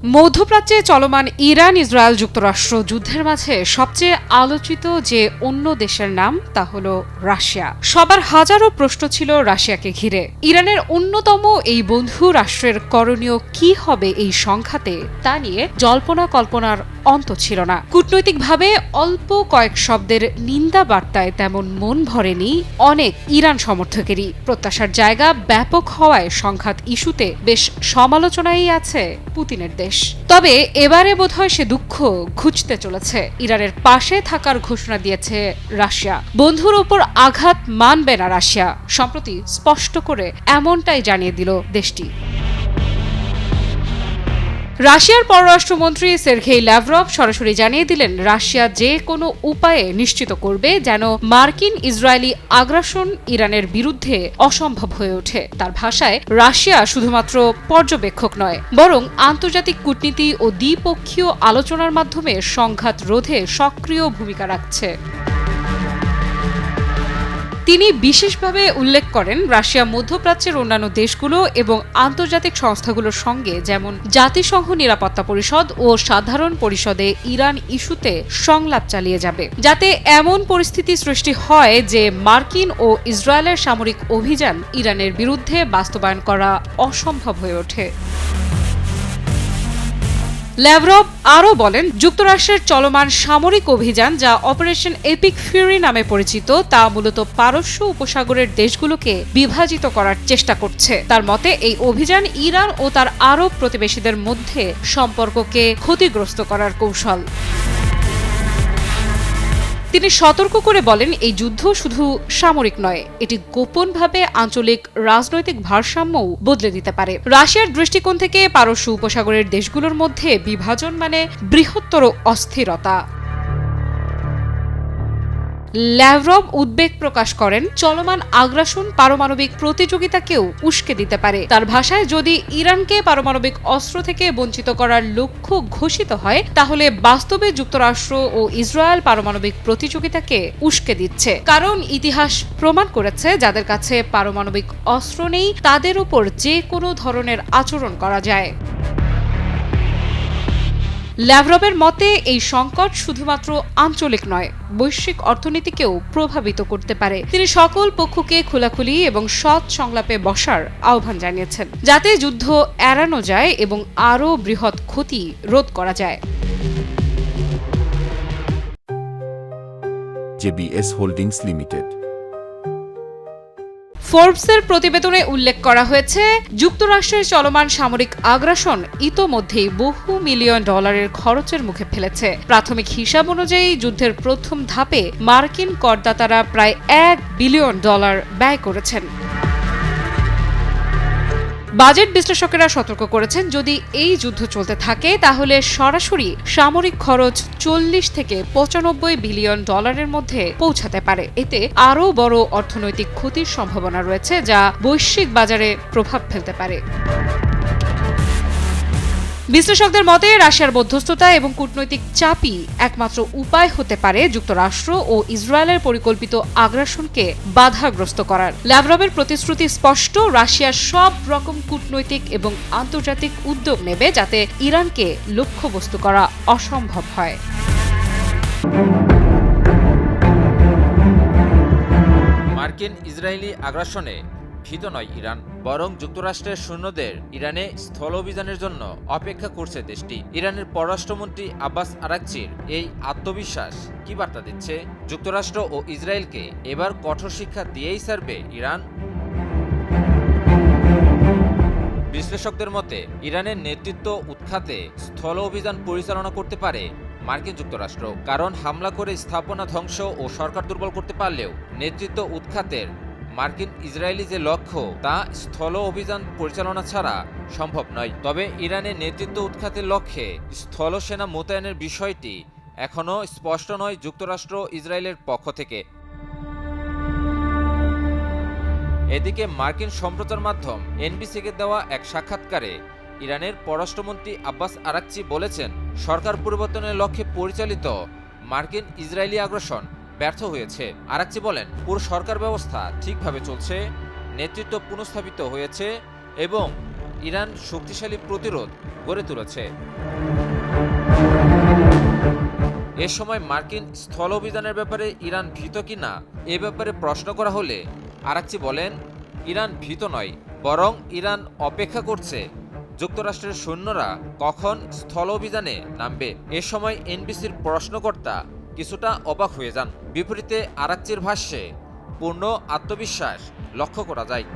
মধ্যপ্রাচ্যে চলমান Iran Israel যুক্তরাষ্ট্র যুদ্ধের মাঝে সবচেয়ে আলোচিত যে অন্য দেশের নাম তা হল রাশিয়া। সবার হাজারো প্রশ্ন ছিল রাশিয়াকে ঘিরে। ইরানের অন্যতম এই বন্ধু রাষ্ট্রের করণীয় কি হবে এই সংঘাতে তা নিয়ে জল্পনা কল্পনার অন্ত ছিল না। কূটনৈতিকভাবে অল্প কয়েক শব্দের নিন্দা বার্তায় তেমন মন ভরেনি অনেক ইরান সমর্থকেরই। প্রত্যাশার জায়গা ব্যাপক হওয়ায় সংঘাত ইস্যুতে বেশ সমালোচনাই আছে পুতিনের দেশ। তবে এবারে বোধহয় সে দুঃখ ঘুচতে চলেছে। ইরানের পাশে থাকার ঘোষণা দিয়েছে রাশিয়া। বন্ধুর উপর আঘাত মানবে না রাশিয়া, সম্প্রতি স্পষ্ট করে এমনটাই জানিয়ে দিল দেশটি। রাশিয়ার পররাষ্ট্রমন্ত্রী সের্গেই ল্যাভরভ সরাসরি জানিয়ে দিলেন রাশিয়া যে কোনো উপায়ে নিশ্চিত করবে যেন মার্কিন ইসরায়েলি আগ্রাসন ইরানের বিরুদ্ধে অসম্ভব হয়ে ওঠে। তার ভাষায়, রাশিয়া শুধুমাত্র পর্যবেক্ষক নয়, বরং আন্তর্জাতিক কূটনীতি ও দ্বিপক্ষীয় আলোচনার মাধ্যমে সংঘাত রোধে সক্রিয় ভূমিকা রাখছে। তিনি বিশেষভাবে উল্লেখ করেন রাশিয়া মধ্যপ্রাচ্যের অন্যান্য দেশগুলো এবং আন্তর্জাতিক সংস্থাগুলোর সঙ্গে যেমন জাতিসংঘ নিরাপত্তা পরিষদ ও সাধারণ পরিষদে ইরান ইস্যুতে সংলাপ চালিয়ে যাবে, যাতে এমন পরিস্থিতি সৃষ্টি হয় যে মার্কিন ও ইসরায়েলের সামরিক অভিযান ইরানের বিরুদ্ধে বাস্তবায়ন করা অসম্ভব হয়ে ওঠে। ল্যাভরভ আরও বলেন, যুক্তরাষ্ট্রের চলমান সামরিক অভিযান যা অপারেশন এপিক ফিউরি নামে পরিচিত তা মূলত পারস্য উপসাগরের দেশগুলোকে বিভাজিত করার চেষ্টা করছে। তার মতে, এই অভিযান ইরান ও তার আরব প্রতিবেশীদের মধ্যে সম্পর্ককে ক্ষতিগ্রস্ত করার কৌশল। তিনি সতর্ক করে বলেন, এই যুদ্ধ শুধু সামরিক নয়, এটি গোপনভাবে আঞ্চলিক রাজনৈতিক ভারসাম্যও বদলে দিতে পারে। রাশিয়ার দৃষ্টিকোণ থেকে পারস্য উপসাগরের দেশগুলোর মধ্যে বিভাজন মানে বৃহত্তর অস্থিরতা। ল্যাভরভ উদ্বেগ প্রকাশ করেন, চলমান আগ্রাসন পারমাণবিক প্রতিযোগিতাকেও উস্কে দিতে পারে। তার ভাষায়, যদি ইরানকে পারমাণবিক অস্ত্র থেকে বঞ্চিত করার লক্ষ্য ঘোষিত হয়, তাহলে বাস্তবে যুক্তরাষ্ট্র ও ইসরায়েল পারমাণবিক প্রতিযোগিতাকে উস্কে দিচ্ছে। কারণ ইতিহাস প্রমাণ করেছে, যাদের কাছে পারমাণবিক অস্ত্র নেই তাদের উপর যে কোনো ধরনের আচরণ করা যায়। ল্যাভরভের মতে, এই সংকট শুধুমাত্র আঞ্চলিক নয়, বৈশ্বিক অর্থনীতিকেও প্রভাবিত করতে পারে। তিনি সকল পক্ষকে খোলাখুলি এবং সৎ সংলাপে বসার আহ্বান জানিয়েছেন, যাতে যুদ্ধ এড়ানো যায় এবং আরও বৃহৎ ক্ষতি রোধ করা যায়। JBS holdings limited. ফোর্বসের প্রতিবেদনে উল্লেখ করা হয়েছে, যুক্তরাষ্ট্রের চলমান সামরিক আগ্রাসন ইতোমধ্যেই বহু মিলিয়ন ডলারের খরচের মুখে ফেলেছে। প্রাথমিক হিসাব অনুযায়ী যুদ্ধের প্রথম ধাপে মার্কিন করদাতারা প্রায় $1 বিলিয়ন ব্যয় করেছেন। বাজেট বিশ্লেষকেরা সতর্ক করেছেন, যদি এই যুদ্ধ চলতে থাকে তাহলে সরাসরি সামরিক খরচ $40 থেকে $95 বিলিয়ন মধ্যে পৌঁছাতে পারে। এতে আরও বড় অর্থনৈতিক ক্ষতির সম্ভাবনা রয়েছে, যা বৈশ্বিক বাজারে প্রভাব ফেলতে পারে। বিশ্লেষকদের মতে, রাশিয়ার মধ্যস্থতা এবং কূটনৈতিক চাপই একমাত্র উপায় হতে পারে যুক্তরাষ্ট্র ও ইসরায়েলের পরিকল্পিত আগ্রাসনকে বাধাগ্রস্ত করার। ল্যাভরভের প্রতিশ্রুতি স্পষ্ট, রাশিয়া সব রকম কূটনৈতিক এবং আন্তর্জাতিক উদ্যোগ নেবে যাতে ইরানকে লক্ষ্যবস্তু করা অসম্ভব হয়। মার্কিন ইসরায়েলি আগ্রাসনে ভীত নয় ইরান, বরং যুক্তরাষ্ট্রের সৈন্যদের ইরানে স্থল অভিযানের জন্য অপেক্ষা করছে দেশটি। ইরানের পররাষ্ট্রমন্ত্রী আব্বাস আরাকচির এই আত্মবিশ্বাস কি বার্তা দিচ্ছে? যুক্তরাষ্ট্র ও ইসরায়েলকে এবার কঠোর শিক্ষা দিয়েই ছাড়বে ইরান? বিশ্লেষকদের মতে, ইরানের নেতৃত্ব উৎখাতে স্থল অভিযান পরিচালনা করতে পারে মার্কিন যুক্তরাষ্ট্র, কারণ হামলা করে স্থাপনা ধ্বংস ও সরকার দুর্বল করতে পারলেও নেতৃত্ব উৎখাতের মার্কিন ইসরায়েলি যে লক্ষ্য তা স্থল অভিযান পরিচালনা ছাড়া সম্ভব নয়। তবে ইরানের নেতৃত্ব উৎখাতের লক্ষ্যে স্থল সেনা মোতায়েনের বিষয়টি এখনও স্পষ্ট নয় যুক্তরাষ্ট্র ইসরায়েলের পক্ষ থেকে। এদিকে মার্কিন সম্প্রচার মাধ্যম এনবিসিকে দেওয়া এক সাক্ষাৎকারে ইরানের পররাষ্ট্রমন্ত্রী আব্বাস আরাকচি বলেছেন, সরকার পরিবর্তনের লক্ষ্যে পরিচালিত মার্কিন ইসরায়েলি আগ্রাসন ব্যর্থ হয়েছে। আরাকচি বলেন, পুরো সরকার ব্যবস্থা ঠিকভাবে চলছে, নেতৃত্ব পুনঃস্থাপিত হয়েছে এবং ইরান শক্তিশালী প্রতিরোধ গড়ে তুলেছে। এ সময় মার্কিন স্থল অভিযানের ব্যাপারে ইরান ভীত কিনা এ ব্যাপারে প্রশ্ন করা হলে আরাকচি বলেন, ইরান ভীত নয়, বরং ইরান অপেক্ষা করছে যুক্তরাষ্ট্রের সৈন্যরা কখন স্থল অভিযানে নামবে। এ সময় এনবিসির প্রশ্নকর্তা কিছুটা অবাক হয়ে যান। বিপরীতে আরাকচির ভাষ্যে পূর্ণ আত্মবিশ্বাস লক্ষ্য করা যায়।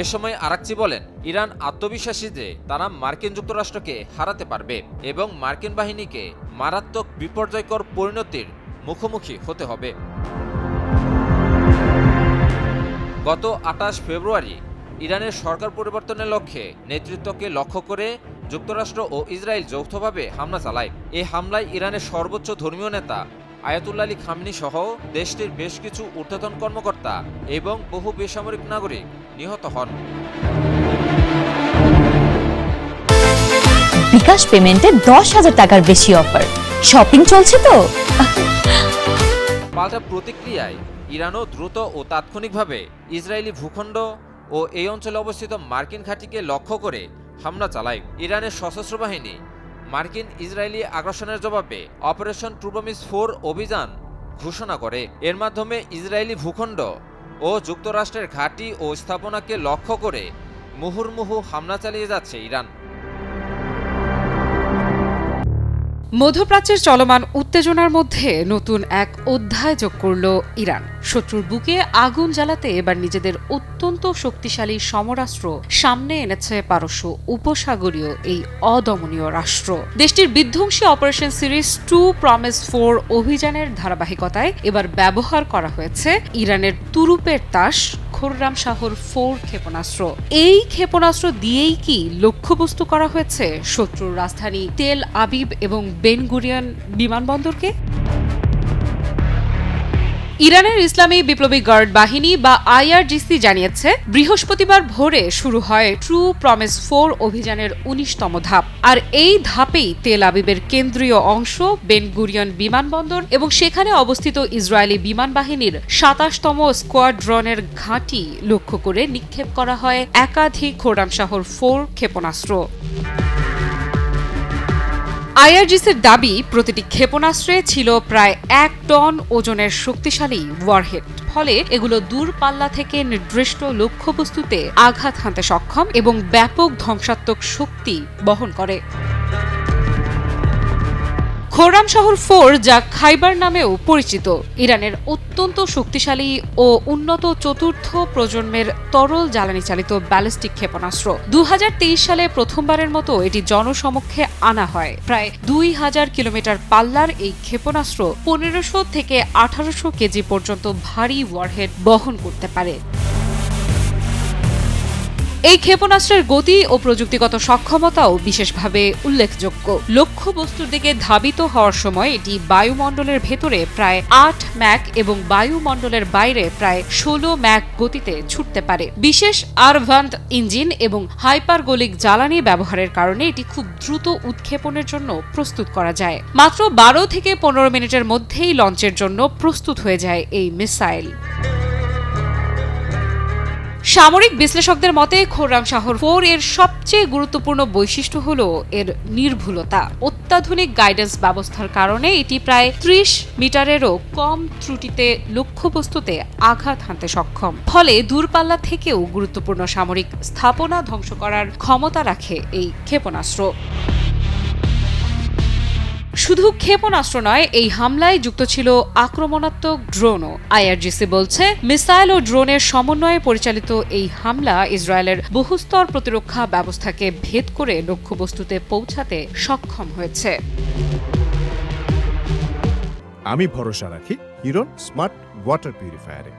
এ সময় আরাকচি বলেন, ইরান আত্মবিশ্বাসী যে তারা মার্কিন যুক্তরাষ্ট্রকে হারাতে পারবে এবং মার্কিন বাহিনীকে মারাত্মক বিপর্যয়কর পরিণতির মুখোমুখি হতে হবে। গত 28 ফেব্রুয়ারি ইরানের সরকার পরিবর্তনের লক্ষ্যে নেতৃত্বকে লক্ষ্য করে যুক্তরাষ্ট্র ও ইসরায়েল যৌথভাবে হামলা চালায়। এই হামলায় ইরানের সর্বোচ্চ ধর্মীয় নেতা আয়াতুল্লাহ আলী খামেনি সহ দেশটির বেশ কিছু ঊর্ধ্বতন কর্মকর্তা এবং বহু বেসামরিক নাগরিক নিহত হন। বিকাশ পেমেন্টে 10,000 টাকার বেশি অফার, শপিং চলছে তো। পাল্টা প্রতিক্রিয়ায় ইরানও দ্রুত ও তাৎক্ষণিকভাবে ইসরায়েলি ভূখণ্ড ও এই অঞ্চলে অবস্থিত মার্কিন ঘাঁটিকে লক্ষ্য করে হামলা চালায়। ইরানের সশস্ত্র বাহিনী মার্কিন ইসরায়েলি আগ্রাসনের জবাবে অপারেশন ট্রু প্রমিস 4 অভিযান ঘোষণা করে। এর মাধ্যমে ইসরায়েলি ভূখণ্ড ও যুক্তরাষ্ট্রের ঘাঁটি ও স্থাপনাকে লক্ষ্য করে মুহুর্মুহু হামলা চালিয়ে যাচ্ছে ইরান। মধ্যপ্রাচ্যের চলমান উত্তেজনার মধ্যে নতুন এক অধ্যায় যোগ করল ইরান। শত্রুর বুকে আগুন জ্বালাতে এবার নিজেদের অত্যন্ত শক্তিশালী সমরাস্ত্র সামনে এনেছে পারস্য উপসাগরীয় এই অদমনীয় রাষ্ট্র। দেশটির বিধ্বংসী অপারেশন সিরিজ 2 প্রমিস 4 অভিযানের ধারাবাহিকতায় এবার ব্যবহার করা হয়েছে ইরানের তুরুপের তাস খোররাম শাহর 4 ক্ষেপণাস্ত্র। এই ক্ষেপণাস্ত্র দিয়েই কি লক্ষ্যবস্তু করা হয়েছে শত্রুর রাজধানী তেল আবিব এবং বেন গুরিয়ন বিমানবন্দরকে? ইরানের ইসলামী বিপ্লবী গার্ড বাহিনী বা আইআরজিসি জানিয়েছে, বৃহস্পতিবার ভোরে শুরু হয় ট্রু প্রমিস 4 অভিযানের 19তম ধাপ। আর এই ধাপেই তেল আবিবের কেন্দ্রীয় অংশ বেন গুরিয়ন বিমানবন্দর এবং সেখানে অবস্থিত ইসরায়েলি বিমান বাহিনীর 27তম স্কোয়াড্রনের ঘাঁটি লক্ষ্য করে নিক্ষেপ করা হয় একাধিক খোররাম শাহর 4 ক্ষেপণাস্ত্র। আইআরজিসির দাবি, প্রতিটি ক্ষেপণাস্ত্রে ছিল প্রায় 1 টন ওজনের শক্তিশালী ওয়ারহেড। ফলে এগুলো দূরপাল্লা থেকে নির্দিষ্ট লক্ষ্যবস্তুতে আঘাত হানতে সক্ষম এবং ব্যাপক ধ্বংসাত্মক শক্তি বহন করে। খোররাম শাহর 4, যা খাইবার নামেও পরিচিত, ইরানের অত্যন্ত শক্তিশালী ও উন্নত চতুর্থ প্রজন্মের তরল জ্বালানি চালিত ব্যালিস্টিক ক্ষেপণাস্ত্র। 2023 সালে প্রথমবারের মতো এটি জনসমক্ষে আনা হয়। প্রায় 2000 কিলোমিটার পাল্লার এই ক্ষেপণাস্ত্র 1500 থেকে 1800 কেজি পর্যন্ত ভারী ওয়ারহেড বহন করতে পারে। এই ক্ষেপণাস্ত্রের গতি ও প্রযুক্তিগত সক্ষমতাও বিশেষভাবে উল্লেখযোগ্য। লক্ষ্যবস্তুর দিকে ধাবিত হওয়ার সময় এটি বায়ুমণ্ডলের ভেতরে প্রায় 8 ম্যাক এবং বায়ুমণ্ডলের বাইরে প্রায় 16 ম্যাক গতিতে ছুটতে পারে। বিশেষ আরভান্ট ইঞ্জিন এবং হাইপারগোলিক জ্বালানি ব্যবহারের কারণে এটি খুব দ্রুত উৎক্ষেপণের জন্য প্রস্তুত করা যায়। মাত্র 12 থেকে 15 মিনিটের মধ্যেই লঞ্চের জন্য প্রস্তুত হয়ে যায় এই মিসাইল। সামরিক বিশ্লেষকদের মতে খোররাম শাহর 4 এর সবচেয়ে গুরুত্বপূর্ণ বৈশিষ্ট্য হল এর নির্ভুলতা। অত্যাধুনিক গাইডেন্স ব্যবস্থার কারণে এটি প্রায় 30 মিটারেরও কম ত্রুটিতে লক্ষ্যবস্তুতে আঘাত হানতে সক্ষম। ফলে দূরপাল্লা থেকেও গুরুত্বপূর্ণ সামরিক স্থাপনা ধ্বংস করার ক্ষমতা রাখে এই ক্ষেপণাস্ত্র। শুধু ক্ষেপণাস্ত্র নয়, এই হামলায় যুক্ত ছিল আক্রমণাত্মক ড্রোনও। আইআরজিসি বলছে, মিসাইল ও ড্রোনের সমন্বয়ে পরিচালিত এই হামলা ইসরায়েলের বহুস্তর প্রতিরক্ষা ব্যবস্থাকে ভেদ করে লক্ষ্যবস্তুতে পৌঁছাতে সক্ষম হয়েছে। আমি ভরসা রাখি হিরন স্মার্ট ওয়াটার পিউরিফায়ারে।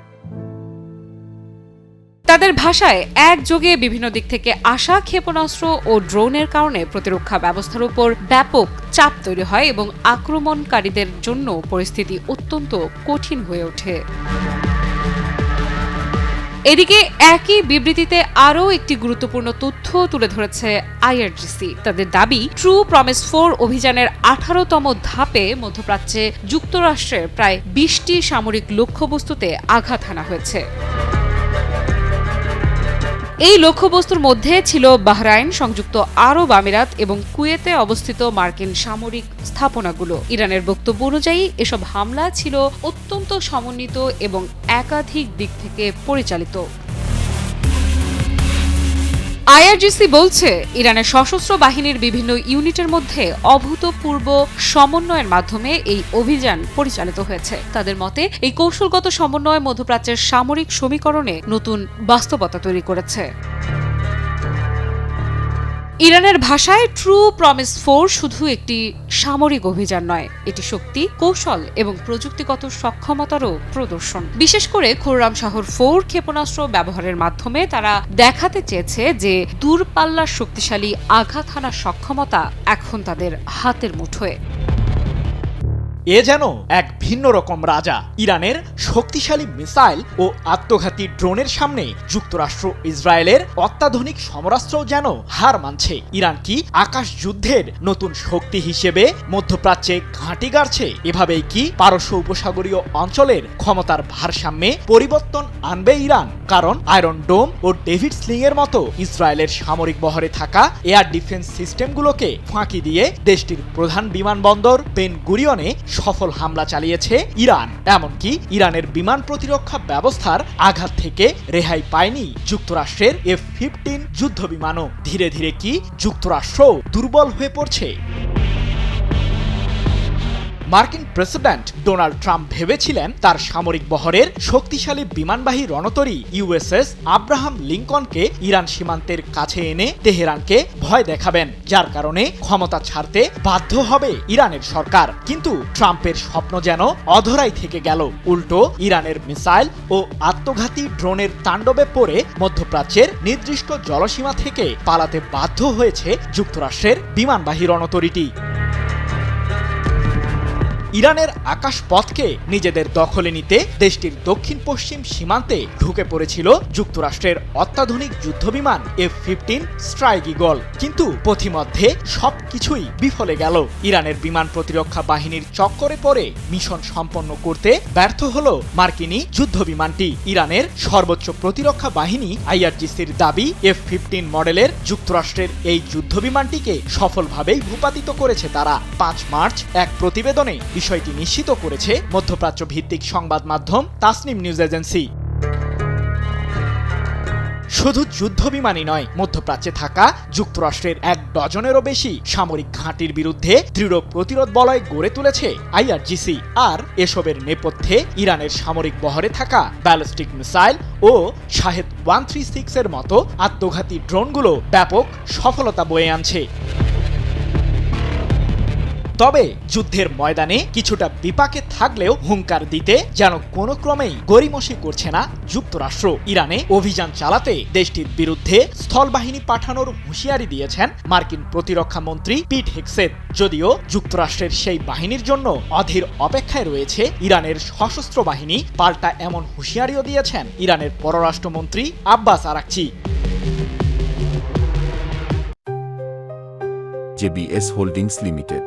তাদের ভাষায়, একযোগে বিভিন্ন দিক থেকে আসা ক্ষেপণাস্ত্র ও ড্রোনের কারণে প্রতিরক্ষা ব্যবস্থার উপর ব্যাপক চাপ তৈরি হয় এবং আক্রমণকারীদের জন্য পরিস্থিতি অত্যন্ত কঠিন হয়ে ওঠে। এদিকে একই বিবৃতিতে আরও একটি গুরুত্বপূর্ণ তথ্য তুলে ধরেছে আইআরজিসি। তাদের দাবি, ট্রু প্রমিস 4 অভিযানের 18তম ধাপে মধ্যপ্রাচ্যে যুক্তরাষ্ট্রের প্রায় 20টি সামরিক লক্ষ্যবস্তুতে আঘাত হানা হয়েছে। এই লক্ষ্যবস্তুর মধ্যে ছিল বাহরাইন, সংযুক্ত আরব আমিরাত এবং কুয়েতে অবস্থিত মার্কিন সামরিক স্থাপনাগুলো। ইরানের বক্তব্য অনুযায়ী এসব হামলা ছিল অত্যন্ত সমন্বিত এবং একাধিক দিক থেকে পরিচালিত। আইআরজিসি বলছে ইরানের সশস্ত্র বাহিনীর বিভিন্ন ইউনিটের মধ্যে অভূতপূর্ব সমন্বয়ের মাধ্যমে এই অভিযান পরিচালিত হয়েছে। তাদের মতে এই কৌশলগত সমন্বয় মধ্যপ্রাচ্যের সামরিক সমীকরণে নতুন বাস্তবতা তৈরি করেছে। ইরানের ভাষায় ট্রু প্রমিস 4 শুধু একটি সামরিক অভিযান নয়, এটি শক্তি, কৌশল এবং প্রযুক্তিগত সক্ষমতারও প্রদর্শন। বিশেষ করে খুররাম শাহর 4 ক্ষেপণাস্ত্র ব্যবহারের মাধ্যমে তারা দেখাতে চেয়েছে যে দূরপাল্লার শক্তিশালী আঘাত হানার সক্ষমতা এখন তাদের হাতের মুঠোয়। এ যেন এক ভিন্ন রকম রাজা। ইরানের শক্তিশালী মিসাইল ও আত্মঘাতী ড্রোনের সামনে যুক্তরাষ্ট্র ইসরায়েলের অত্যাধুনিক সমরাস্ত্রও যেন হার মানছে। ইরান কি আকাশ যুদ্ধের নতুন শক্তি হিসেবে মধ্যপ্রাচ্যে ঘাঁটি গাড়ছে? এভাবেই কি পারস্য উপসাগরীয় অঞ্চলের ক্ষমতার ভারসাম্যে পরিবর্তন আনবে ইরান? কারণ আয়রন ডোম ও ডেভিড স্লিং এর মতো ইসরায়েলের সামরিক বহরে থাকা এয়ার ডিফেন্স সিস্টেমগুলোকে ফাঁকি দিয়ে দেশটির প্রধান বিমানবন্দর বেন গুরিয়নে সফল হামলা চালিয়েছে ইরান। এমনকি ইরানের বিমান প্রতিরক্ষা ব্যবস্থার আঘাত থেকে রেহাই পায়নি যুক্তরাষ্ট্রের F-15 যুদ্ধ বিমানও। ধীরে ধীরে কি যুক্তরাষ্ট্র দুর্বল হয়ে পড়ছে? মার্কিন প্রেসিডেন্ট ডোনাল্ড ট্রাম্প ভেবেছিলেন তার সামরিক বহরের শক্তিশালী বিমানবাহী রণতরী ইউএসএস আব্রাহাম লিঙ্কনকে ইরান সীমান্তের কাছে এনে তেহরানকে ভয় দেখাবেন, যার কারণে ক্ষমতা ছাড়তে বাধ্য হবে ইরানের সরকার। কিন্তু ট্রাম্পের স্বপ্ন যেন অধরাই থেকে গেল। উল্টো ইরানের মিসাইল ও আত্মঘাতী ড্রোনের তাণ্ডবে পড়ে মধ্যপ্রাচ্যের নির্দিষ্ট জলসীমা থেকে পালাতে বাধ্য হয়েছে যুক্তরাষ্ট্রের বিমানবাহী রণতরীটি। ইরানের আকাশপথকে নিজেদের দখলে নিতে দেশটির দক্ষিণ পশ্চিম সীমান্তে ঢুকে পড়েছিল যুক্তরাষ্ট্রের অত্যাধুনিক যুদ্ধবিমান F-15 স্ট্রাইক ঈগল। কিন্তু পথিমধ্যে সবকিছুই বিফলে গেল। ইরানের বিমান প্রতিরক্ষা বাহিনীর চক্করে পড়ে মিশন সম্পন্ন করতে ব্যর্থ হল মার্কিনী যুদ্ধবিমানটি। ইরানের সর্বোচ্চ প্রতিরক্ষা বাহিনী আইআরজিসির দাবি F-15 মডেলের যুক্তরাষ্ট্রের এই যুদ্ধবিমানটিকে সফলভাবেই ভূপাতিত করেছে তারা। 5 মার্চ এক প্রতিবেদনে বিষয়টি নিশ্চিত করেছে মধ্যপ্রাচ্য ভিত্তিক সংবাদ মাধ্যম তাসনিম নিউজ এজেন্সি। শুধু যুদ্ধবিমানই নয়, মধ্যপ্রাচ্যে থাকা যুক্তরাষ্ট্রের 1 ডজনেরও বেশি সামরিক ঘাঁটির বিরুদ্ধে দৃঢ় প্রতিরোধ বলয় গড়ে তুলেছে আইআরজিসি। আর এসবের নেপথ্যে ইরানের সামরিক বহরে থাকা ব্যালিস্টিক মিসাইল ও শাহেদ 136 এর মতো আত্মঘাতী ড্রোনগুলো ব্যাপক সফলতা বয়ে আনছে। তবে যুদ্ধের ময়দানে কিছুটা বিপাকে থাকলেও হুঙ্কার দিতে যেন কোনো ক্রমেই গড়িমসি করছে না যুক্তরাষ্ট্র। ইরানে অভিযান চালাতে দেশটির বিরুদ্ধে স্থলবাহিনী পাঠানোর হুঁশিয়ারি দিয়েছেন মার্কিন প্রতিরক্ষা মন্ত্রী পিট হেগসেথ। যদিও যুক্তরাষ্ট্রের সেই বাহিনীর জন্য অধীর অপেক্ষায় রয়েছে ইরানের সশস্ত্র বাহিনী, পাল্টা এমন হুঁশিয়ারিও দিয়েছেন ইরানের পররাষ্ট্রমন্ত্রী Abbas Araghchi. JBS Holdings Limited.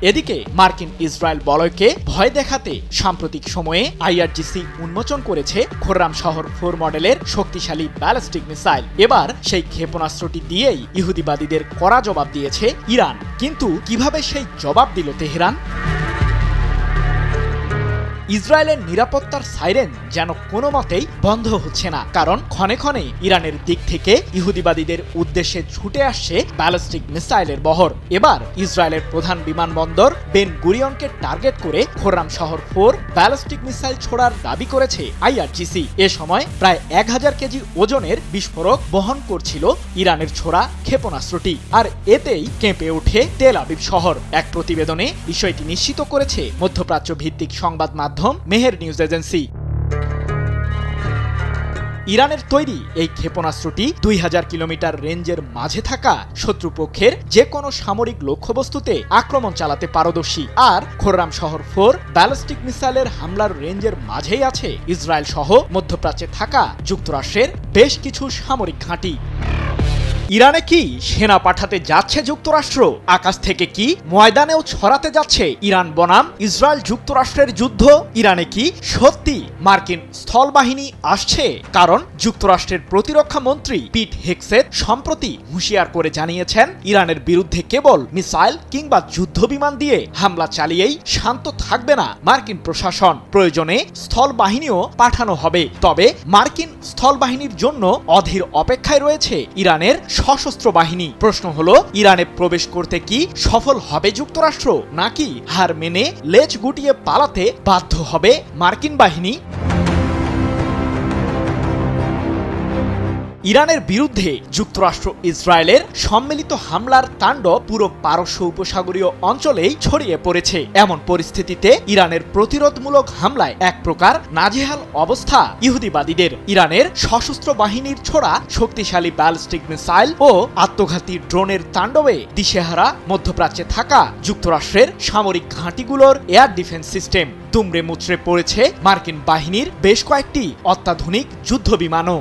এদিকে মার্কিন ইসরায়েল বলয়কে ভয় দেখাতে সাম্প্রতিক সময়ে আইআরজিসি উন্মোচন করেছে খুররাম শাহর 4 মডেলের শক্তিশালী ব্যালিস্টিক মিসাইল। এবার সেই ক্ষেপণাস্ত্রটি দিয়েই ইহুদিবাদীদের কড়া জবাব দিয়েছে ইরান। কিন্তু কিভাবে সেই জবাব দিল তেহরান? ইসরায়েলের নিরাপত্তার সাইরেন যেন কোনো মতেই বন্ধ হচ্ছে না, কারণ ক্ষণে ক্ষণে ইরানের দিক থেকে ইহুদিবাদীদের উদ্দেশ্যে ছুটে আসছে ব্যালিস্টিক মিসাইলের বহর। এবার ইসরায়েলের প্রধান বিমানবন্দর বেন গুরিয়নকে টার্গেট করে খুররাম শাহর 4 ব্যালিস্টিক মিসাইল ছোড়ার দাবি করেছে আইআরজিসি। এ সময় প্রায় 1000 কেজি ওজনের বিস্ফোরক বহন করছিল ইরানের ছোড়া ক্ষেপণাস্ত্রটি। আর এতেই কেঁপে ওঠে তেল আবিব শহর। এক প্রতিবেদনে বিষয়টি নিশ্চিত করেছে মধ্যপ্রাচ্য ভিত্তিক সংবাদ মাধ্যম মেহের নিউজ এজেন্সি। ইরানের তৈরি এই ক্ষেপণাস্ত্রটি 2000 কিলোমিটার রেঞ্জের মাঝে থাকা শত্রুপক্ষের যে কোনো সামরিক লক্ষ্যবস্তুতে আক্রমণ চালাতে পারদর্শী। আর খুররাম শাহর 4 ব্যালিস্টিক মিসাইলের হামলার রেঞ্জের মাঝেই আছে ইসরায়েল সহ মধ্যপ্রাচ্যে থাকা যুক্তরাষ্ট্রের বেশ কিছু সামরিক ঘাঁটি। ইরানে কি সেনা পাঠাতে যাচ্ছে যুক্তরাষ্ট্র? আকাশ থেকে কি ময়দানেও ছড়াতে যাচ্ছে ইরান বনাম ইসরায়েল যুক্তরাষ্ট্রের যুদ্ধ? ইরানে কি সত্যি মার্কিন স্থলবাহিনী আসছে? কারণ যুক্তরাষ্ট্রের প্রতিরক্ষা মন্ত্রী পিট হেগসেথ সম্প্রতি হুঁশিয়ার করে জানিয়েছেন, ইরানের বিরুদ্ধে কেবল মিসাইল কিংবা যুদ্ধবিমান দিয়ে হামলা চালিয়েই শান্ত থাকবে না মার্কিন প্রশাসন, প্রয়োজনে স্থলবাহিনীও পাঠানো হবে। তবে মার্কিন স্থলবাহিনীর জন্য অধীর অপেক্ষায় রয়েছে ইরানের সশস্ত্র বাহিনী। প্রশ্ন হলো, ইরানে প্রবেশ করতে কি সফল হবে যুক্তরাষ্ট্র, নাকি হার মেনে লেজ গুটিয়ে পালাতে বাধ্য হবে মার্কিন বাহিনী? ইরানের বিরুদ্ধে যুক্তরাষ্ট্র ইসরায়েলের সম্মিলিত হামলার তাণ্ডব পুরো পারস্য উপসাগরীয় অঞ্চলেই ছড়িয়ে পড়েছে। এমন পরিস্থিতিতে ইরানের প্রতিরোধমূলক হামলায় এক প্রকার নাজেহাল অবস্থা ইহুদিবাদীদের। ইরানের সশস্ত্র বাহিনীর ছোড়া শক্তিশালী ব্যালিস্টিক মিসাইল ও আত্মঘাতী ড্রোনের তাণ্ডবে দিশেহারা মধ্যপ্রাচ্যে থাকা যুক্তরাষ্ট্রের সামরিক ঘাঁটিগুলোর এয়ার ডিফেন্স সিস্টেম। দুমড়ে মুচড়ে পড়েছে মার্কিন বাহিনীর বেশ কয়েকটি অত্যাধুনিক যুদ্ধবিমানও।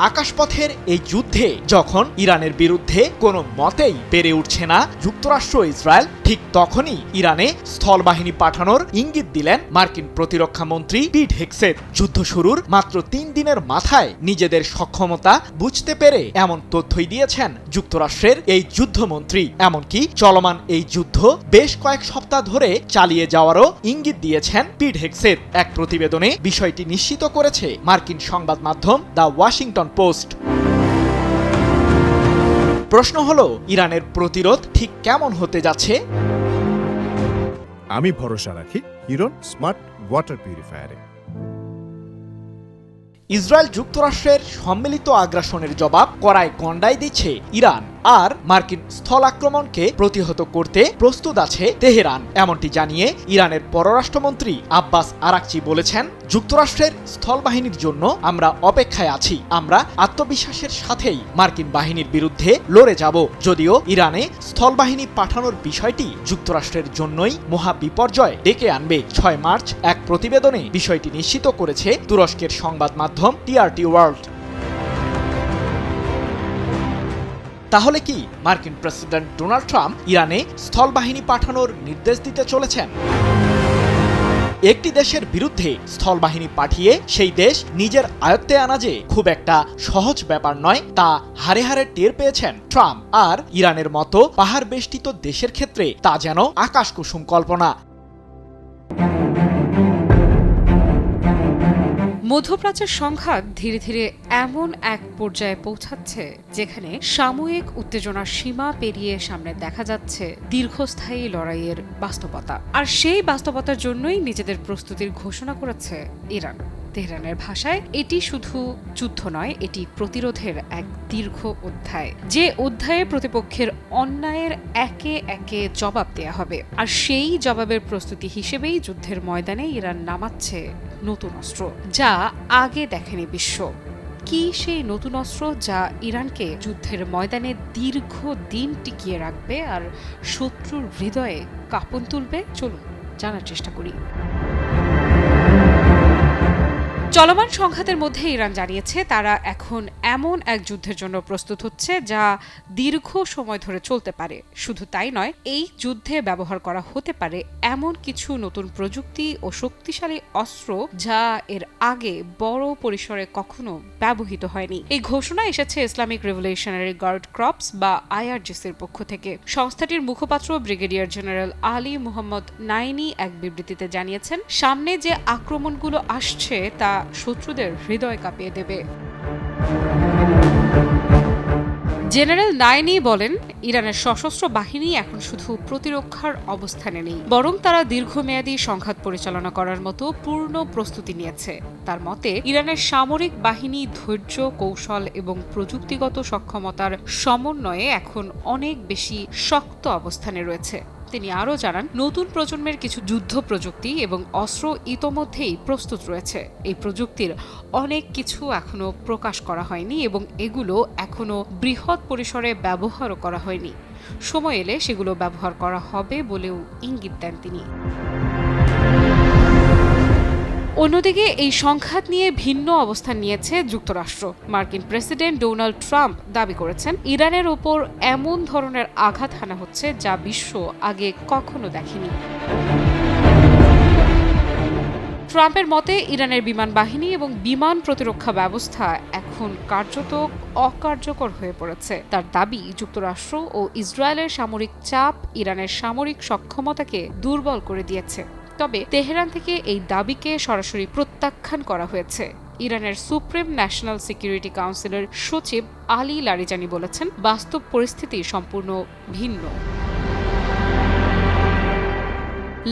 আকাশপথের এই যুদ্ধে যখন ইরানের বিরুদ্ধে কোনো মতেই পেরে উঠছে না যুক্তরাষ্ট্র ইসরায়েল, ঠিক তখনই ইরানে স্থলবাহিনী পাঠানোর ইঙ্গিত দিলেন মার্কিন প্রতিরক্ষা মন্ত্রী পিট হেগসেথ। যুদ্ধ শুরুর মাত্র 3 দিনের মাথায় নিজেদের সক্ষমতা বুঝতে পেরে এমন তথ্যই দিয়েছেন যুক্তরাষ্ট্রের এই যুদ্ধমন্ত্রী। এমনকি চলমান এই যুদ্ধ বেশ কয়েক সপ্তাহ ধরে চালিয়ে যাওয়ারও ইঙ্গিত দিয়েছেন পিট হেগসেথ। এক প্রতিবেদনে বিষয়টি নিশ্চিত করেছে মার্কিন সংবাদ মাধ্যম দ্য ওয়াশিংটন পোস্ট। প্রশ্ন হলো, ইরানের প্রতিরোধ ঠিক কেমন হতে যাচ্ছে? আমি ভরসা রাখি হিরন স্মার্ট ওয়াটার পিউরিফায়ারে। ইসরায়েল যুক্তরাষ্ট্রের সম্মিলিত আগ্রাসনের জবাব কড়ায় গণ্ডায় দিচ্ছে ইরান, আর মার্কিন স্থল আক্রমণকে প্রতিহত করতে প্রস্তুত আছে তেহরান। এমনটি জানিয়ে ইরানের পররাষ্ট্রমন্ত্রী আব্বাস আরাকচি বলেছেন, যুক্তরাষ্ট্রের স্থলবাহিনীর জন্য আমরা অপেক্ষায় আছি। আমরা আত্মবিশ্বাসের সাথেই মার্কিন বাহিনীর বিরুদ্ধে লড়ে যাব। যদিও ইরানে স্থলবাহিনী পাঠানোর বিষয়টি যুক্তরাষ্ট্রের জন্যই মহা বিপর্যয় ডেকে আনবে। 6 মার্চ এক প্রতিবেদনে বিষয়টি নিশ্চিত করেছে তুরস্কের সংবাদ মাধ্যম টিআরটি ওয়ার্ল্ড। তাহলে কি মার্কিন প্রেসিডেন্ট ডোনাল্ড ট্রাম্প ইরানে স্থলবাহিনী পাঠানোর নির্দেশ দিতে চলেছেন? একটি দেশের বিরুদ্ধে স্থলবাহিনী পাঠিয়ে সেই দেশ নিজের আয়ত্তে আনা যে খুব একটা সহজ ব্যাপার নয়, তা হারে হারে টের পেয়েছেন ট্রাম্প। আর ইরানের মতো পাহাড় বেষ্টিত দেশের ক্ষেত্রে তা যেন আকাশকুসুম কল্পনা। মধ্যপ্রাচ্যের সংঘাত ধীরে ধীরে এমন এক পর্যায়ে পৌঁছাচ্ছে যেখানে সাময়িক উত্তেজনার সীমা পেরিয়ে সামনে দেখা যাচ্ছে দীর্ঘস্থায়ী লড়াইয়ের বাস্তবতা। আর সেই বাস্তবতার জন্যই নিজেদের প্রস্তুতির ঘোষণা করেছে ইরান। তেহরানের ভাষায় এটি শুধু যুদ্ধ নয়, এটি প্রতিরোধের এক দীর্ঘ অধ্যায়, যে অধ্যায়ে প্রতিপক্ষের অন্যায়ের একে একে জবাব দেয়া হবে। আর সেই জবাবের প্রস্তুতি হিসেবেই যুদ্ধের ময়দানে ইরান নামাচ্ছে নতুন অস্ত্র, যা আগে দেখেনি বিশ্ব। কি সেই নতুন অস্ত্র যা ইরানকে যুদ্ধের ময়দানে দীর্ঘদিন টিকিয়ে রাখবে আর শত্রুর হৃদয়ে কাঁপন তুলবে? চলুন জানার চেষ্টা করি। চলমান সংঘাতের মধ্যে ইরান জানিয়েছে তারা এখন এমন এক যুদ্ধের জন্য প্রস্তুত হচ্ছে যা দীর্ঘ সময় ধরে চলতে পারে। শুধু তাই নয়, এই যুদ্ধে ব্যবহার করা হতে পারে এমন কিছু নতুন প্রযুক্তি ও শক্তিশালী অস্ত্র যা এর আগে বড় পরিসরে কখনো ব্যবহৃত হয়নি। এই ঘোষণা এসেছে ইসলামিক রেভলিউশনারি গার্ড ক্রপস বা আইআরজিসির পক্ষ থেকে। সংস্থাটির মুখপাত্র ব্রিগেডিয়ার জেনারেল আলী মুহাম্মদ নাইনি এক বিবৃতিতে জানিয়েছেন, সামনে যে আক্রমণগুলো আসছে তা শত্রুদের হৃদয় কাঁপিয়ে দেবে। জেনারেল নাইনি বলেন, ইরানের সশস্ত্র বাহিনী এখন শুধু প্রতিরক্ষার অবস্থানে নেই, বরং তারা দীর্ঘমেয়াদী সংঘাত পরিচালনা করার মতো পূর্ণ প্রস্তুতি নিয়েছে। তার মতে, ইরানের সামরিক বাহিনী ধৈর্য, কৌশল এবং প্রযুক্তিগত সক্ষমতার সমন্বয়ে এখন অনেক বেশি শক্ত অবস্থানে রয়েছে। তিনি আরও জানান, নতুন প্রজন্মের কিছু যুদ্ধ প্রযুক্তি এবং অস্ত্র ইতোমধ্যেই প্রস্তুত রয়েছে। এই প্রযুক্তির অনেক কিছু এখনো প্রকাশ করা হয়নি এবং এগুলো এখনো বৃহৎ পরিসরে ব্যবহারও করা হয়নি। সময় এলে সেগুলো ব্যবহার করা হবে বলেও ইঙ্গিত দেন তিনি। অন্যদিকে এই সংঘাত নিয়ে ভিন্ন অবস্থান নিয়েছে যুক্তরাষ্ট্র। মার্কিন প্রেসিডেন্ট ডোনাল্ড ট্রাম্প দাবি করেছেন ইরানের ওপর এমন ধরনের আঘাত হানা হচ্ছে যা বিশ্ব আগে কখনো দেখেনি। ট্রাম্পের মতে ইরানের বিমান বাহিনী এবং বিমান প্রতিরক্ষা ব্যবস্থা এখন কার্যত অকার্যকর হয়ে পড়েছে। তার দাবি, যুক্তরাষ্ট্র ও ইসরায়েলের সামরিক চাপ ইরানের সামরিক সক্ষমতাকে দুর্বল করে দিয়েছে। তবে তেহরান থেকে এই দাবিকে সরাসরি প্রত্যাখ্যান করা হয়েছে। ইরানের সুপ্রিম ন্যাশনাল সিকিউরিটি কাউন্সিলের সচিব আলী লারিজানি বলেছেন, বাস্তব পরিস্থিতি সম্পূর্ণ ভিন্ন।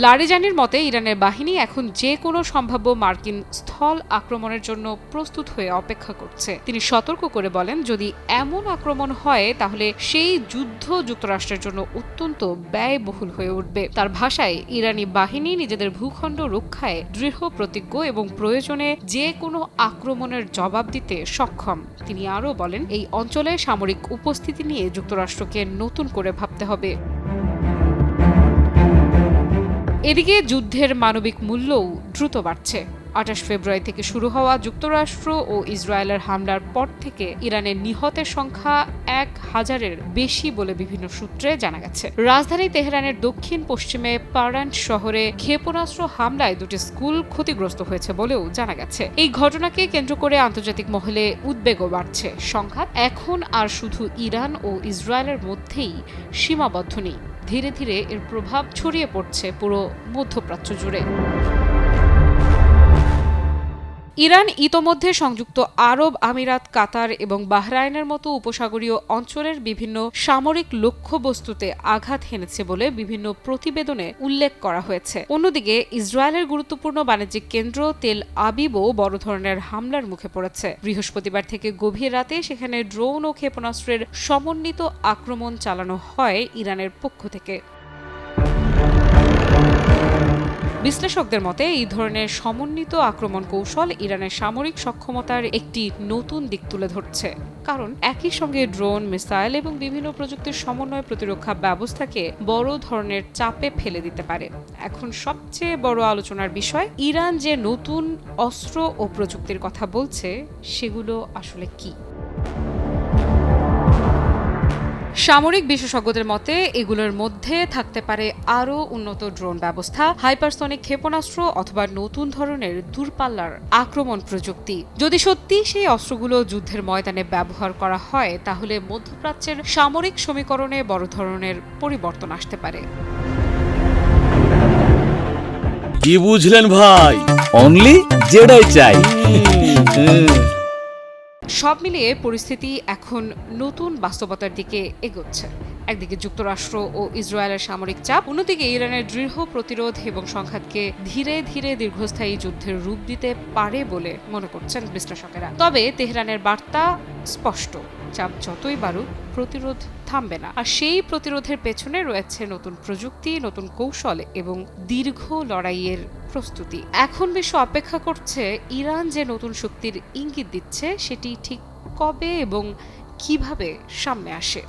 লারিজানির মতে ইরানের বাহিনী এখন যে কোনো সম্ভাব্য মার্কিন স্থল আক্রমণের জন্য প্রস্তুত হয়ে অপেক্ষা করছে। তিনি সতর্ক করে বলেন, যদি এমন আক্রমণ হয় তাহলে সেই যুদ্ধ যুক্তরাষ্ট্রের জন্য অত্যন্ত ব্যয়বহুল হয়ে উঠবে। তার ভাষায়, ইরানি বাহিনী নিজেদের ভূখণ্ড রক্ষায় দৃঢ় প্রতিজ্ঞ এবং প্রয়োজনে যে কোনো আক্রমণের জবাব দিতে সক্ষম। তিনি আরও বলেন, এই অঞ্চলে সামরিক উপস্থিতি নিয়ে যুক্তরাষ্ট্রকে নতুন করে ভাবতে হবে। এদিকে যুদ্ধের মানবিক মূল্যও দ্রুত বাড়ছে। 28 ফেব্রুয়ারি থেকে শুরু হওয়া যুক্তরাষ্ট্র ও ইসরায়েলের হামলার পর থেকে ইরানের নিহতের সংখ্যা 1000-এর বেশি বলে বিভিন্ন সূত্রে জানা গেছে। রাজধানী তেহরানের দক্ষিণ পশ্চিমে পারান শহরে ক্ষেপণাস্ত্র হামলায় 2টি স্কুল ক্ষতিগ্রস্ত হয়েছে বলেও জানা গেছে। এই ঘটনাকে কেন্দ্র করে আন্তর্জাতিক মহলে উদ্বেগও বাড়ছে। সংঘাত এখন আর শুধু ইরান ও ইসরায়েলের মধ্যেই সীমাবদ্ধ নেই, ধীরে ধীরে এর প্রভাব ছড়িয়ে পড়ছে পুরো মধ্যপ্রাচ্য জুড়ে। ইরান ইতোমধ্যে সংযুক্ত আরব আমিরাত, কাতার এবং বাহরাইনের মতো উপসাগরীয় অঞ্চলের বিভিন্ন সামরিক লক্ষ্যবস্তুতে আঘাত হেনেছে বলে বিভিন্ন প্রতিবেদনে উল্লেখ করা হয়েছে। অন্যদিকে ইসরায়েলের গুরুত্বপূর্ণ বাণিজ্যিক কেন্দ্র তেল আবিবও বড় ধরনের হামলার মুখে পড়েছে। বৃহস্পতিবার থেকে গভীর রাতে সেখানে ড্রোন ও ক্ষেপণাস্ত্রের সমন্বিত আক্রমণ চালানো হয় ইরানের পক্ষ থেকে। বিশ্লেষকদের মতে এই ধরনের সমন্বিত আক্রমণ কৌশল ইরানের সামরিক সক্ষমতার একটি নতুন দিক তুলে ধরছে, কারণ একই সঙ্গে ড্রোন, মিসাইল এবং বিভিন্ন প্রযুক্তির সমন্বয় প্রতিরক্ষা ব্যবস্থাকে বড় ধরনের চাপে ফেলে দিতে পারে। এখন সবচেয়ে বড় আলোচনার বিষয়, ইরান যে নতুন অস্ত্র ও প্রযুক্তির কথা বলছে সেগুলো আসলে কি। সামরিক বিশেষজ্ঞদের মতে এগুলোর মধ্যে থাকতে পারে আরও উন্নত ড্রোন ব্যবস্থা, হাইপারসনিক ক্ষেপণাস্ত্র অথবা নতুন ধরনের দূরপাল্লার আক্রমণ প্রযুক্তি। যদি সত্যি সেই অস্ত্রগুলো যুদ্ধের ময়দানে ব্যবহার করা হয় তাহলে মধ্যপ্রাচ্যের সামরিক সমীকরণে বড় ধরনের পরিবর্তন আসতে পারে। কি বুঝলেন ভাই? অনলি যেটাই চাই। সব মিলিয়ে পরিস্থিতি এখন নতুন বাস্তবতার দিকে এগোচ্ছে। একদিকে যুক্তরাষ্ট্র ও ইসরায়েলের সামরিক চাপ, অন্যদিকে ইরানের দৃঢ় প্রতিরোধ এবং সংঘাতকে ধীরে ধীরে দীর্ঘস্থায়ী যুদ্ধের রূপ দিতে পারে বলে মনে করছেন বিশ্লেষকেরা। তবে তেহরানের বার্তা স্পষ্ট, চাপ যতই বাড়ুক প্রতিরোধ থামবে না। আর সেই প্রতিরোধের পেছনে রয়েছে নতুন প্রযুক্তি, নতুন কৌশল এবং দীর্ঘ লড়াইয়ের প্রস্তুতি। এখন বিশ্ব অপেক্ষা করছে ইরান যে নতুন শক্তির ইঙ্গিত দিচ্ছে সেটি ঠিক কবে এবং কিভাবে সামনে আসে।